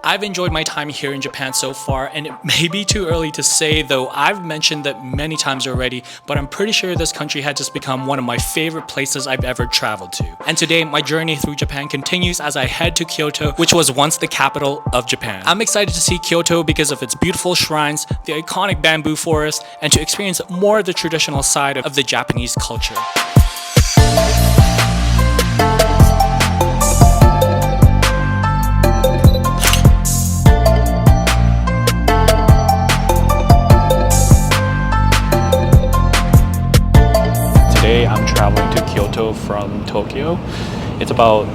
I've enjoyed my time here in Japan so far, and it may be too early to say, though I've mentioned that many times already, but I'm pretty sure this country had just become one of my favorite places I've ever traveled to. And today, my journey through Japan continues as I head to Kyoto, which was once the capital of Japan. I'm excited to see Kyoto because of its beautiful shrines, the iconic bamboo forest, and to experience more of the traditional side of the Japanese culture. Today I'm traveling to Kyoto from Tokyo. It's about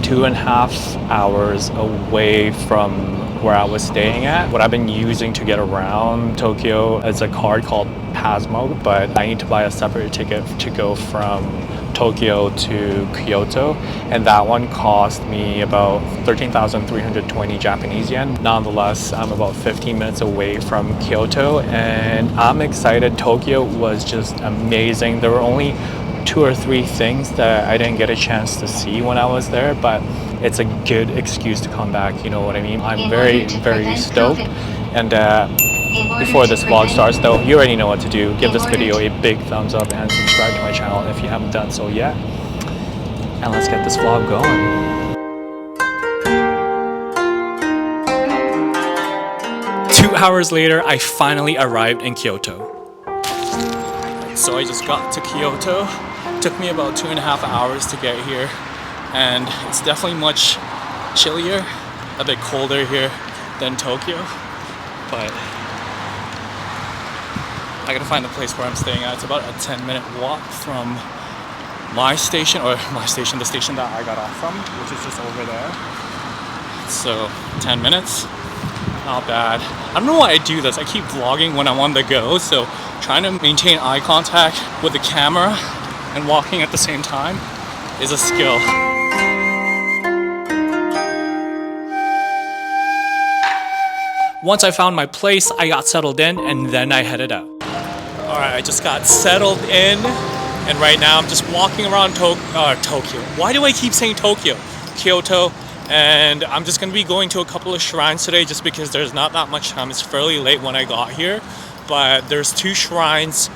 2.5 hours away from where I was staying at. What I've been using to get around Tokyo is a card called Pasmo, but I need to buy a separate ticket to go from Tokyo to Kyoto, and that one cost me about 13,320 Japanese yen. Nonetheless, I'm about 15 minutes away from Kyoto, and I'm excited. Tokyo was just amazing. There were only 2 or 3 things that I didn't get a chance to see when I was there, but it's a good excuse to come back, you know what I mean? I'm very stoked. And before this vlog starts though, you already know what to do. Give this video a big thumbs up and subscribe to my channel if you haven't done so yet. And let's get this vlog going. Two hours later, I finally arrived in Kyoto. So I just got to Kyoto. Took me about 2.5 hours to get here, and it's definitely much chillier, a bit colder here than Tokyo, but I gotta find the place where I'm staying at. It's about a 10-minute walk from the station that I got off from, which is just over there. So 10 minutes, not bad. I don't know why I do this. I keep vlogging when I'm on the go, so trying to maintain eye contact with the camera and walking at the same time is a skill. Once I found my place, I got settled in and then I headed out. Alright, I just got settled in, and right now I'm just walking around Tokyo. Why do I keep saying Tokyo? Kyoto. And I'm just gonna be going to a couple of shrines today just because there's not that much time. It's fairly late when I got here, but there's 2 shrines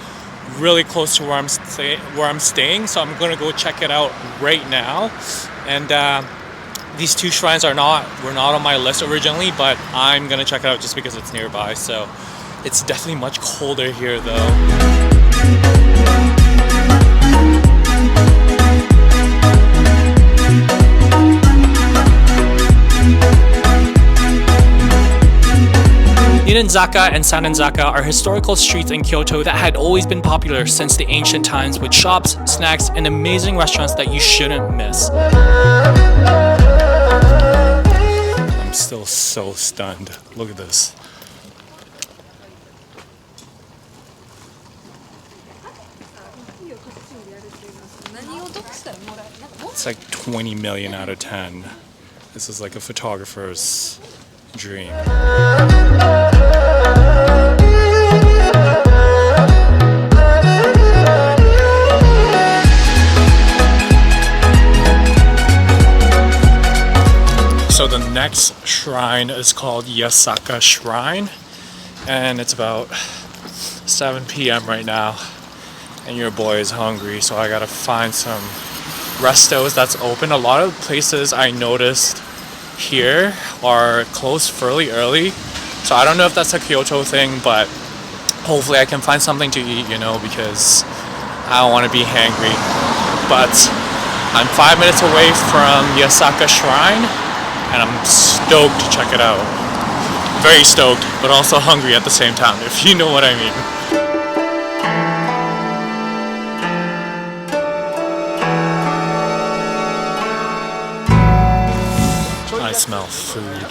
really close to where I'm staying, so I'm gonna go check it out right now. And these 2 shrines were not on my list originally, but I'm gonna check it out just because it's nearby. So it's definitely much colder here though. Ninenzaka and Sanenzaka are historical streets in Kyoto that had always been popular since the ancient times, with shops, snacks, and amazing restaurants that you shouldn't miss. I'm still so stunned. Look at this. It's like 20 million out of 10. This is like a photographer's dream. So the next shrine is called Yasaka Shrine, and it's about 7 p.m. right now, and your boy is hungry, so I gotta find some restos that's open. A lot of places I noticed here are closed fairly early, so I don't know if that's a Kyoto thing, but hopefully I can find something to eat, you know, because I don't want to be hangry. But I'm 5 minutes away from Yasaka Shrine, and I'm stoked to check it out. Very stoked, but also hungry at the same time, if you know what I mean. I smell food.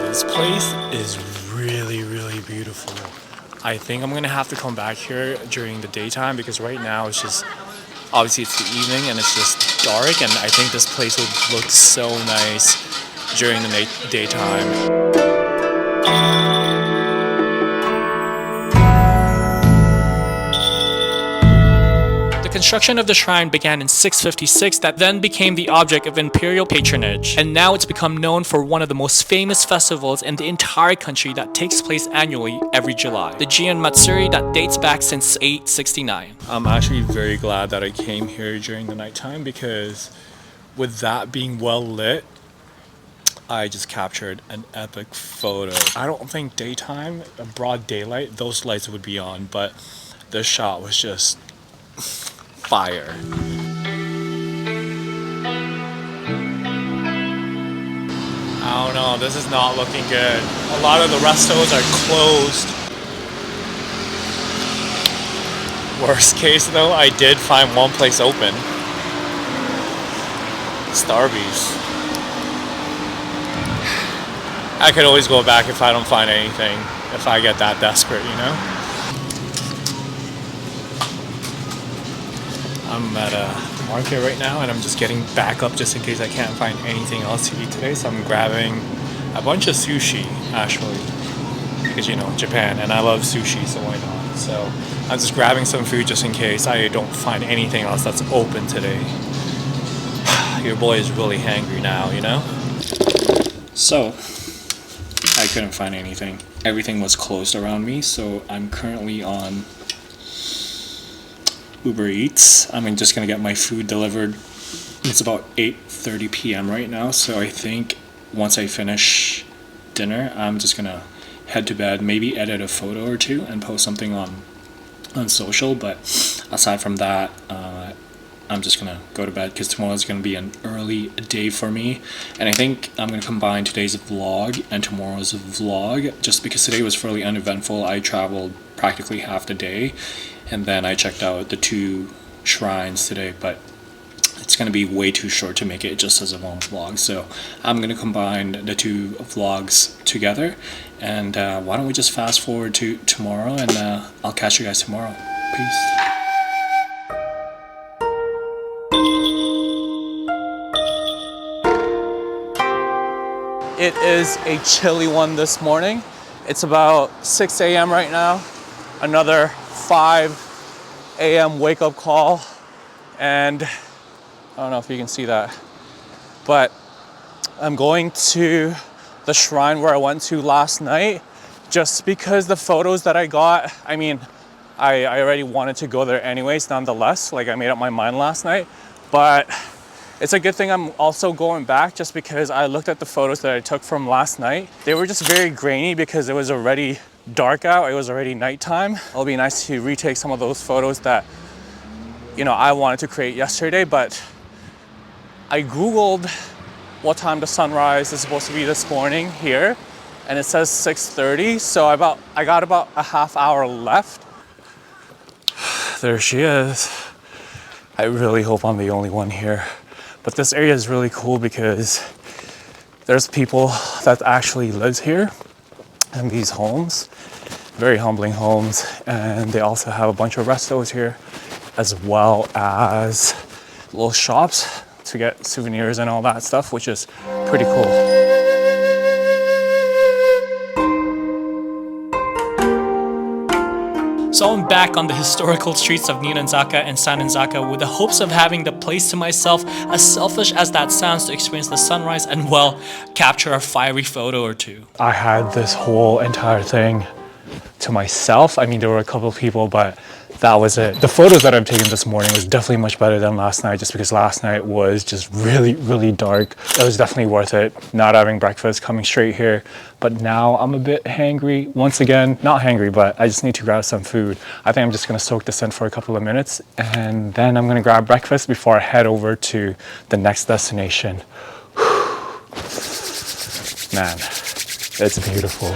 This place is really beautiful. I think I'm gonna have to come back here during the daytime because right now it's just, obviously it's the evening and it's just dark, and I think this place would look so nice during the daytime. construction of the shrine began in 656 that then became the object of imperial patronage, and now it's become known for one of the most famous festivals in the entire country that takes place annually every July, the Jian Matsuri that dates back since 869. I'm actually very glad that I came here during the nighttime, because with that being well lit, I just captured an epic photo. I don't think daytime, broad daylight, those lights would be on, but this shot was just fire. I don't know, this is not looking good. A lot of the restos are closed. Worst case though, I did find one place open. Starbucks. I could always go back if I don't find anything, if I get that desperate, you know? I'm at a market right now and I'm just getting back up just in case I can't find anything else to eat today. So I'm grabbing a bunch of sushi, actually, because, you know, Japan, and I love sushi, so why not? So I'm just grabbing some food just in case I don't find anything else that's open today. Your boy is really hangry now, you know? So I couldn't find anything. Everything was closed around me, so I'm currently on Uber Eats. I'm just gonna get my food delivered. It's about 8:30 p.m. right now, so I think once I finish dinner, I'm just gonna head to bed, maybe edit a photo or two and post something on social, but aside from that, I'm just gonna go to bed because tomorrow is gonna be an early day for me, and I think I'm gonna combine today's vlog and tomorrow's vlog just because today was fairly uneventful. I traveled practically half the day, and then I checked out the 2 shrines today, but it's gonna be way too short to make it just as a one vlog. So I'm gonna combine the 2 vlogs together, and why don't we just fast forward to tomorrow, and I'll catch you guys tomorrow. Peace. It is a chilly one this morning. It's about 6 a.m. right now. Another 5 a.m. wake up call. And I don't know if you can see that, but I'm going to the shrine where I went to last night just because the photos that I got, I mean, I already wanted to go there anyways, nonetheless. Like, I made up my mind last night, but it's a good thing I'm also going back just because I looked at the photos that I took from last night. They were just very grainy because it was already dark out. It was already nighttime. It'll be nice to retake some of those photos that, you know, I wanted to create yesterday, but I Googled what time the sunrise is supposed to be this morning here, and it says 6:30, so I got about a half hour left. There she is. I really hope I'm the only one here. But this area is really cool because there's people that actually lives here in these homes, very humbling homes, and they also have a bunch of restos here as well as little shops to get souvenirs and all that stuff, which is pretty cool. So I'm back on the historical streets of Ninanzaka and Sanenzaka with the hopes of having the place to myself, as selfish as that sounds, to experience the sunrise and, well, capture a fiery photo or two. I had this whole entire thing to myself. I mean, there were a couple of people, but that was it. The photos that I've taken this morning was definitely much better than last night, just because last night was just really, really dark. It was definitely worth it, not having breakfast, coming straight here. But now I'm a bit hangry. Once again, not hangry, but I just need to grab some food. I think I'm just gonna soak this in for a couple of minutes, and then I'm gonna grab breakfast before I head over to the next destination. Man, it's beautiful.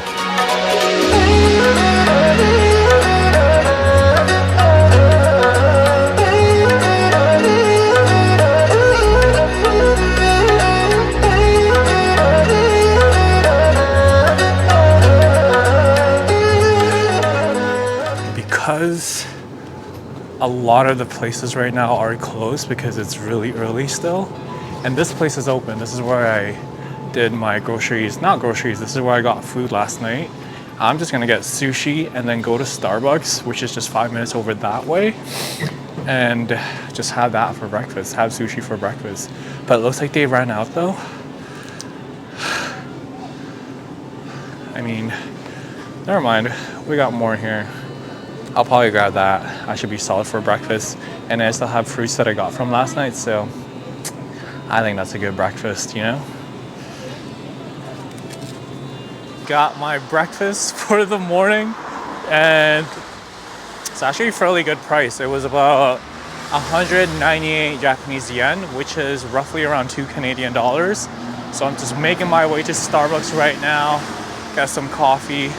Because a lot of the places right now are closed because it's really early still, and this place is open. This is where I did my groceries, not groceries, this is where I got food last night. I'm just gonna get sushi and then go to Starbucks, which is just 5 minutes over that way, and just have that for breakfast, have sushi for breakfast. But it looks like they ran out though. I mean, never mind, we got more here. I'll probably grab that. I should be solid for breakfast. And I still have fruits that I got from last night, so I think that's a good breakfast, you know? Got my breakfast for the morning, and it's actually a fairly good price. It was about 198 Japanese yen, which is roughly around 2 Canadian dollars. So I'm just making my way to Starbucks right now, get some coffee,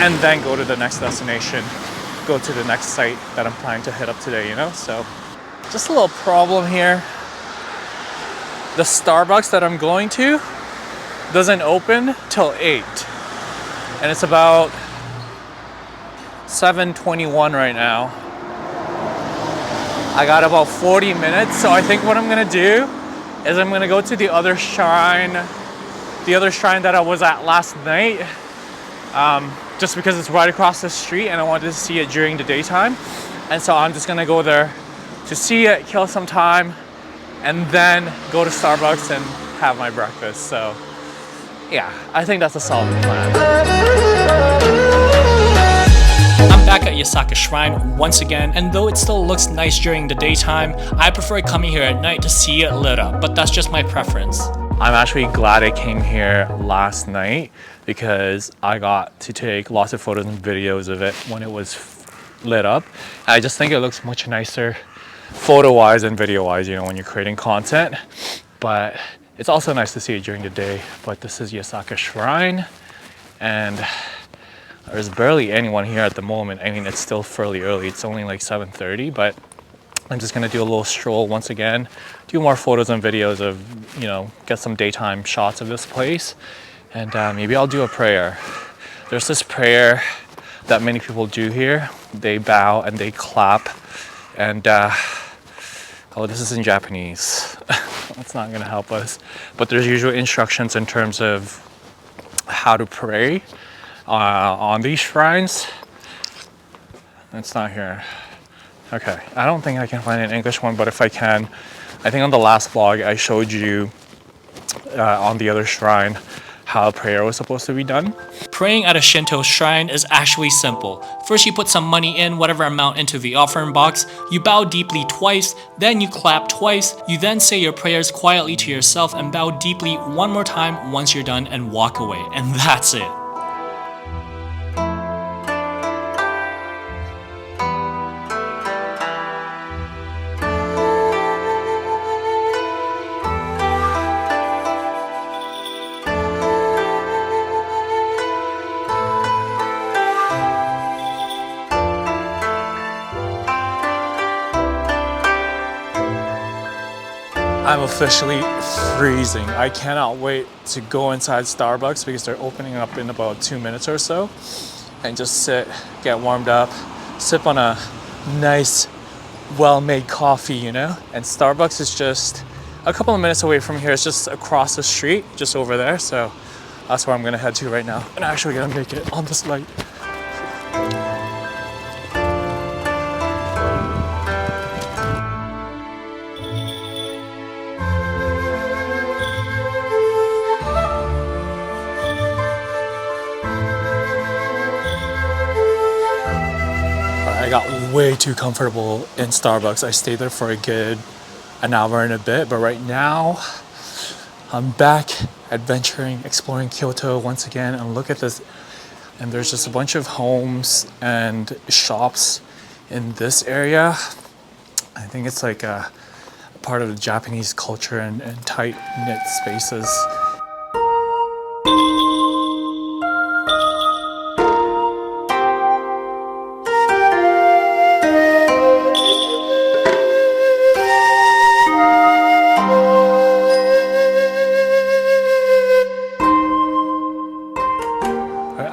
and then go to the next destination, go to the next site that I'm planning to hit up today, you know? So just a little problem here. The Starbucks that I'm going to doesn't open till 8. And it's about 7:21 right now. I got about 40 minutes, so I think what I'm gonna do is I'm gonna go to the other shrine that I was at last night, just because it's right across the street and I wanted to see it during the daytime. And so I'm just gonna go there to see it, kill some time, and then go to Starbucks and have my breakfast. So yeah, I think that's a solid plan. I'm back at Yasaka Shrine once again, and though it still looks nice during the daytime, I prefer coming here at night to see it lit up, but that's just my preference. I'm actually glad I came here last night because I got to take lots of photos and videos of it when it was lit up. I just think it looks much nicer photo-wise and video-wise, you know, when you're creating content. But it's also nice to see it during the day. But this is Yasaka Shrine, and there's barely anyone here at the moment. I mean, it's still fairly early. It's only like 7:30, but I'm just gonna do a little stroll once again, do more photos and videos of, you know, get some daytime shots of this place, and maybe I'll do a prayer. There's this prayer that many people do here. They bow and they clap, and oh, this is in Japanese. That's not gonna help us, but there's usually instructions in terms of how to pray on these shrines. It's not here. Okay, I don't think I can find an English one, but if I can, I think on the last vlog I showed you on the other shrine how prayer was supposed to be done. Praying at a Shinto shrine is actually simple. First you put some money in, whatever amount, into the offering box, you bow deeply twice, then you clap twice, you then say your prayers quietly to yourself and bow deeply one more time once you're done and walk away, and that's it. I'm officially freezing. I cannot wait to go inside Starbucks because they're opening up in about 2 minutes or so, and just sit, get warmed up, sip on a nice, well-made coffee, you know? And Starbucks is just a couple of minutes away from here. It's just across the street, just over there. So that's where I'm gonna head to right now. And I'm actually gonna make it on this light. I got way too comfortable in Starbucks. I stayed there for a good an hour and a bit, but right now I'm back adventuring, exploring Kyoto once again, and look at this. And there's just a bunch of homes and shops in this area. I think it's like a part of the Japanese culture and tight-knit spaces.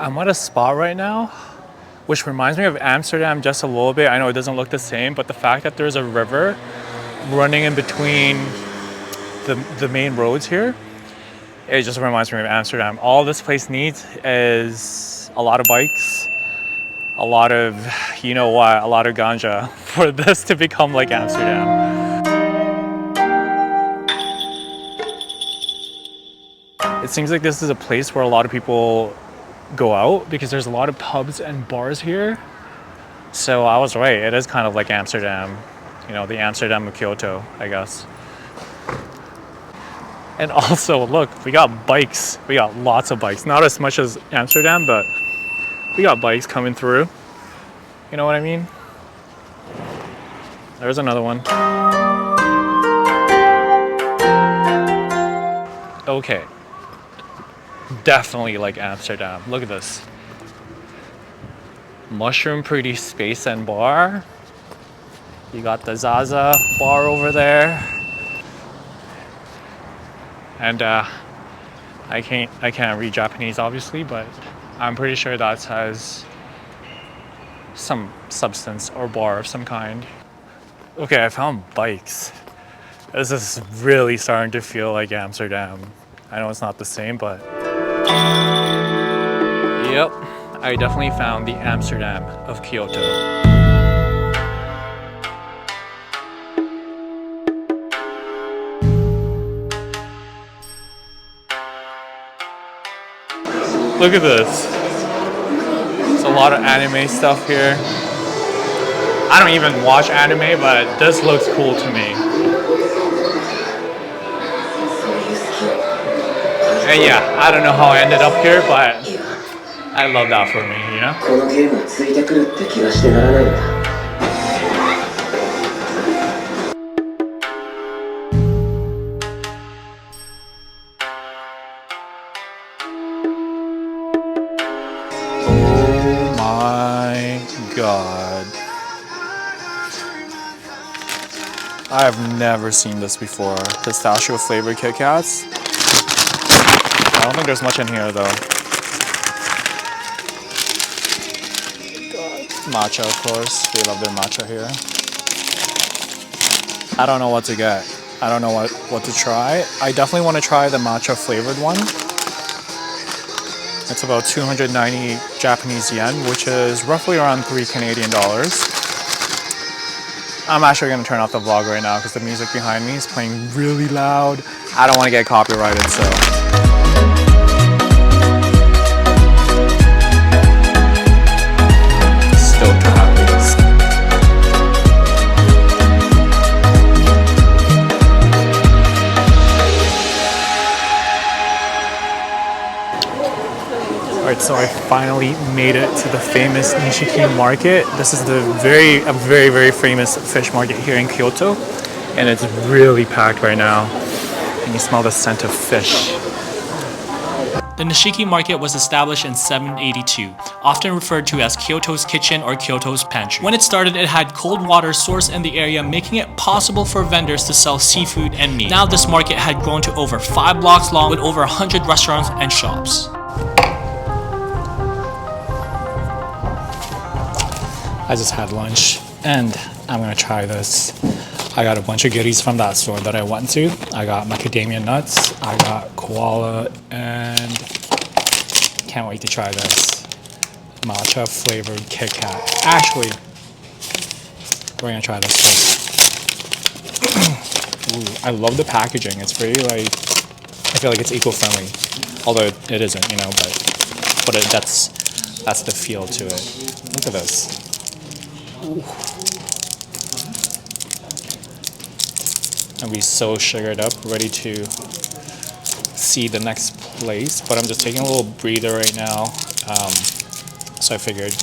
I'm at a spot right now, which reminds me of Amsterdam just a little bit. I know it doesn't look the same, but the fact that there's a river running in between the main roads here, it just reminds me of Amsterdam. All this place needs is a lot of bikes, a lot of, you know what, a lot of ganja for this to become like Amsterdam. It seems like this is a place where a lot of people go out because there's a lot of pubs and bars here. So I was right, it is kind of like Amsterdam, you know, the Amsterdam of Kyoto, I guess. And also, look, we got bikes. We got lots of bikes. Not as much as Amsterdam, but we got bikes coming through. You know what I mean? There's another one. Okay. Definitely like Amsterdam. Look at this. Mushroom Pretty Space and Bar. You got the Zaza bar over there. And I can't read Japanese obviously, but I'm pretty sure that has some substance or bar of some kind. Okay, I found bikes. This is really starting to feel like Amsterdam. I know it's not the same, but yep, I definitely found the Amsterdam of Kyoto. Look at this. There's a lot of anime stuff here. I don't even watch anime, but this looks cool to me. And yeah, I don't know how I ended up here, but I love that for me, you know? God, I have never seen this before. Pistachio flavored Kit Kats. I don't think there's much in here though. God. Matcha, of course. They love their matcha here. I don't know what to get. I don't know what to try. I definitely want to try the matcha flavored one. It's about 290 Japanese yen, which is roughly around $3 Canadian. I'm actually going to turn off the vlog right now because the music behind me is playing really loud. I don't want to get copyrighted, so. Stoked to have these. Alright, so I finally made it to the famous Nishiki market. This is a very famous fish market here in Kyoto, and it's really packed right now. And you smell the scent of fish. The Nishiki market was established in 782, often referred to as Kyoto's kitchen or Kyoto's pantry. When it started, it had cold water sourced in the area, making it possible for vendors to sell seafood and meat. Now this market had grown to over 5 blocks long with over 100 restaurants and shops. I just had lunch and I'm gonna try this. I got a bunch of goodies from that store that I went to. I got macadamia nuts, I got koala, and can't wait to try this. Matcha flavored Kit Kat. Actually, we're gonna try this first. Ooh, I love the packaging. It's very I feel like it's eco-friendly. Although it isn't, you know, but that's the feel to it. Look at this. Ooh. And we so sugared up, ready to see the next place. But I'm just taking a little breather right now. So I figured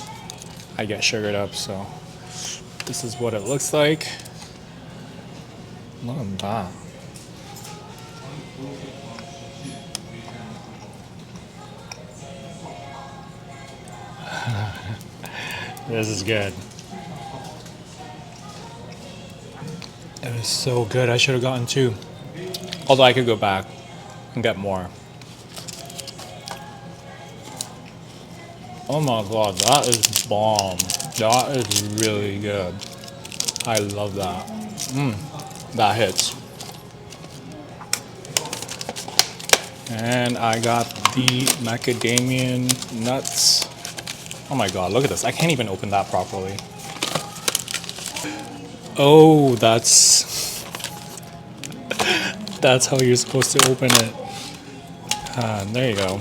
I'd get sugared up. So this is what it looks like. Look at that. This is good. It is so good. I should have gotten 2. Although I could go back and get more. Oh my god, that is bomb. That is really good. I love that. That hits. And I got the macadamia nuts. Oh my god, look at this. I can't even open that properly. Oh, that's how you're supposed to open it. There you go.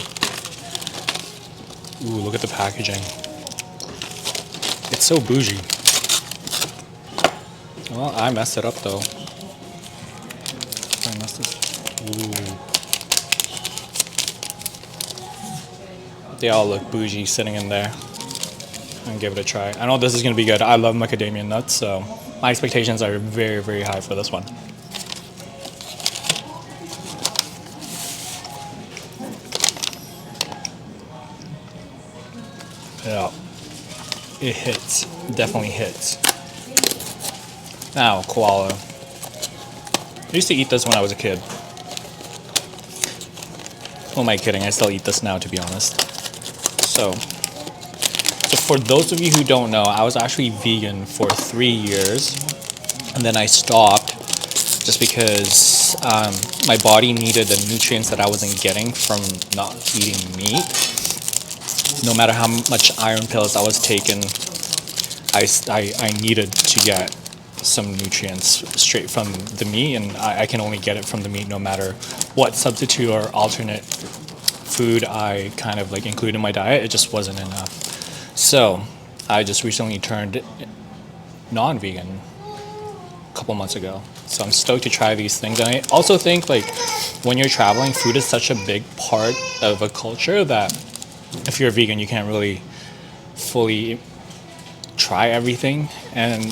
Ooh, look at the packaging. It's so bougie. Well, I messed it up though. I messed this. Ooh. They all look bougie sitting in there. And give it a try. I know this is gonna be good. I love macadamia nuts, so my expectations are very, very high for this one. Yeah, it hits. Definitely hits. Now, koala. I used to eat this when I was a kid. Who am I kidding? I still eat this now, to be honest. So for those of you who don't know, I was actually vegan for 3 years, and then I stopped just because my body needed the nutrients that I wasn't getting from not eating meat. No matter how much iron pills I was taking, I needed to get some nutrients straight from the meat, and I can only get it from the meat no matter what substitute or alternate food I kind of like include in my diet. It just wasn't enough. So I just recently turned non-vegan a couple months ago. So I'm stoked to try these things. And I also think like when you're traveling, food is such a big part of a culture that if you're a vegan, you can't really fully try everything. And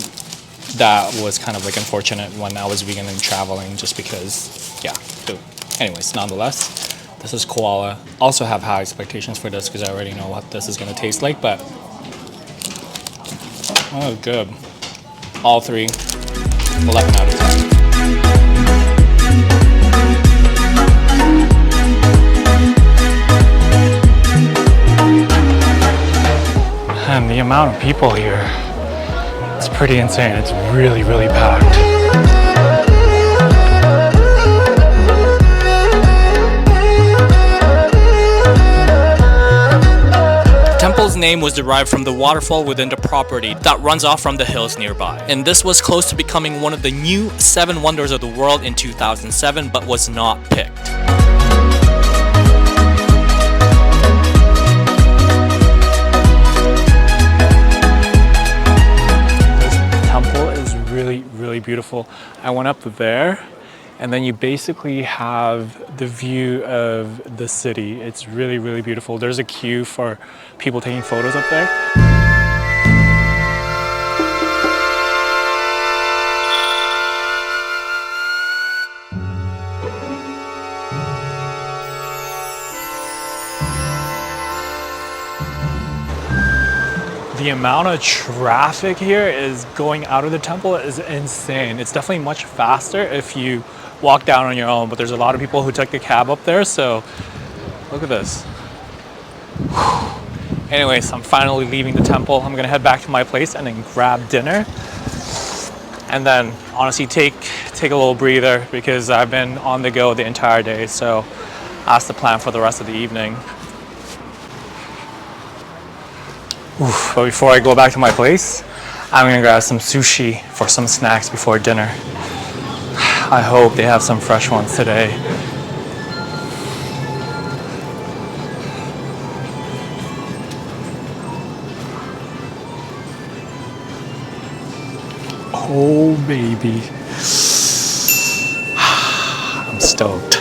that was kind of like unfortunate when I was vegan and traveling, just because, yeah. So anyways, nonetheless, this is koala. Also have high expectations for this because I already know what this is going to taste like, but oh, good. All three, 11 out of 10. And the amount of people here, it's pretty insane. It's really, really packed. The temple's name was derived from the waterfall within the property that runs off from the hills nearby. And this was close to becoming one of the new 7 wonders of the world in 2007, but was not picked. Really beautiful. I went up there, and then you basically have the view of the city. It's really, really beautiful. There's a queue for people taking photos up there. The amount of traffic here is going out of the temple is insane. It's definitely much faster if you walk down on your own, but there's a lot of people who took the cab up there, so look at this. Anyways, I'm finally leaving the temple. I'm gonna head back to my place and then grab dinner. And then honestly take a little breather because I've been on the go the entire day, so that's the plan for the rest of the evening. Oof, but before I go back to my place, I'm gonna grab some sushi for some snacks before dinner. I hope they have some fresh ones today. Oh baby, I'm stoked.